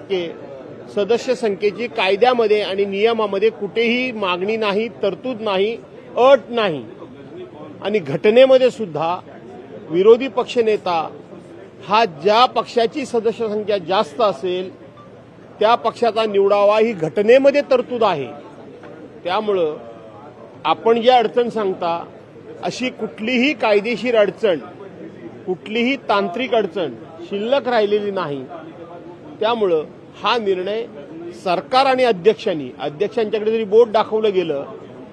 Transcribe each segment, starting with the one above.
10% सदस्य संख्येची कायद्यामध्ये आणि नियमामध्ये कुठेही मागणी नाही, तरतूद नाही, अट नाही. आणि घटनेमध्ये सुद्धा विरोधी पक्षनेता हा ज्या पक्षाची सदस्य संख्या जास्त असेल त्या पक्षाचा निवडावा ही घटनेमध्ये तरतूद आहे. त्यामुळं आपण जी अडचण सांगता अशी कुठलीही कायदेशीर अडचण, कुठलीही तांत्रिक अडचण शिल्लक राहिलेली नाही. त्यामुळं हा निर्णय सरकार आणि अध्यक्षांच्याकडे जरी बोट दाखवलं गेलं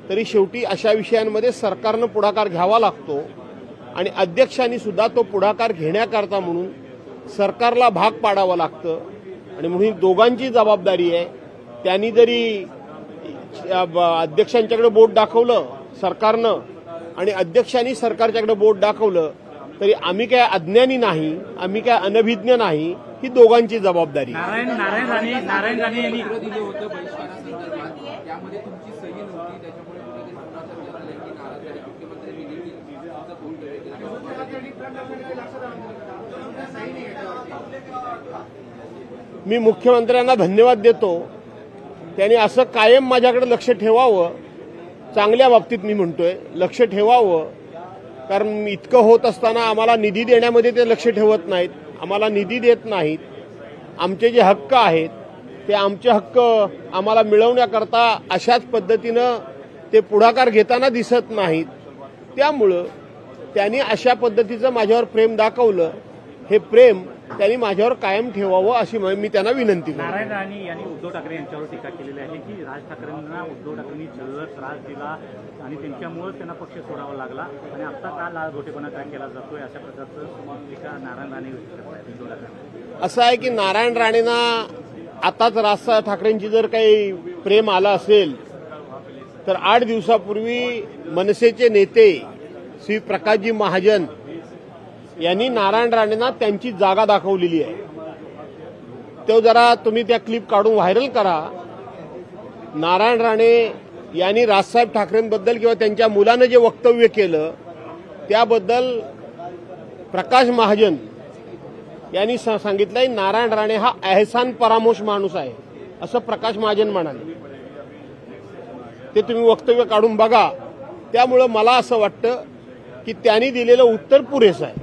तरी शेवटी अशा विषयांमध्ये सरकारनं पुढाकार घ्यावा लागतो आणि अध्यक्षांनी सुद्धा तो पुढाकार घेण्याकरता म्हणून सरकारला भाग पाडावं लागतं. आणि म्हणून दोघांची जबाबदारी आहे. त्यांनी जरी अध्यक्षांच्याकडे बोट दाखवलं सरकारनं आणि अध्यक्षांनी सरकारच्याकडे बोट दाखवलं तरी आम्ही काय अज्ञानी नाही, आम्ही काय अनभिज्ञ नाही. ही दोघांची जबाबदारी. नारायण राणे यांनी दिले होतं बहिष्कारासंदर्भात, त्यामध्ये तुमची सही नव्हती, त्याच्यामुळे कुठेतरी कुणाचा झाला की नाराज झाले मुख्यमंत्र्यांनी देखील तुमचा फोन केला. मी मुख्यमंत्र्यांना धन्यवाद देतो. त्यांनी असं कायम माझ्याकडे लक्ष ठेवावं. चांगल्या बाबतीत मी म्हणतोय लक्ष ठेवावं, कारण इतकं होत असताना आम्हाला निधी देण्यामध्ये ते लक्ष ठेवत नाहीत, आम्हाला निधी देत नाहीत. आमचे जे हक्क आहेत ते आमचे हक्क आम्हाला मिळवण्याकरता अशाच पद्धतीनं ते पुढाकार घेताना दिसत नाहीत. त्यामुळं त्यांनी अशा पद्धतीचं माझ्यावर प्रेम दाखवलं. हे प्रेम त्यांनी माझ्यावर कायम ठेवावं अशी मी त्यांना विनंती करतो. नारायण राणे यांनी उद्धव ठाकरे यांच्यावर टीका केलेली आहे की राज ठाकरेंना उद्धव ठाकरेंनी जल्लोष त्रास दिला आणि त्यांच्यामुळेच त्यांना पक्ष सोडावा लागला आणि आता का लालघोटेपणा काय केला जातोय, अशा प्रकारचं टीका नारायण राणे उद्धव ठाकरे. असं आहे की नारायण राणेंना आताच राज ठाकरेंची जर काही प्रेम आलं असेल तर 8 दिवसापूर्वी मनसेचे नेते श्री प्रकाशजी महाजन यांनी नारायण राणेंना त्यांची जागा दाखवलेली आहे. तो जरा तुम्ही त्या क्लिप काढून व्हायरल करा. नारायण राणे यांनी राजसाहेब ठाकरेंबद्दल किंवा त्यांच्या मुलानं जे वक्तव्य केलं त्याबद्दल प्रकाश महाजन यांनी सांगितलंय नारायण राणे हा एहसान परामोश माणूस आहे असं प्रकाश महाजन म्हणाले. ते तुम्ही वक्तव्य काढून बघा. त्यामुळं मला असं वाटतं की त्यांनी दिलेलं उत्तर पुरेसं आहे.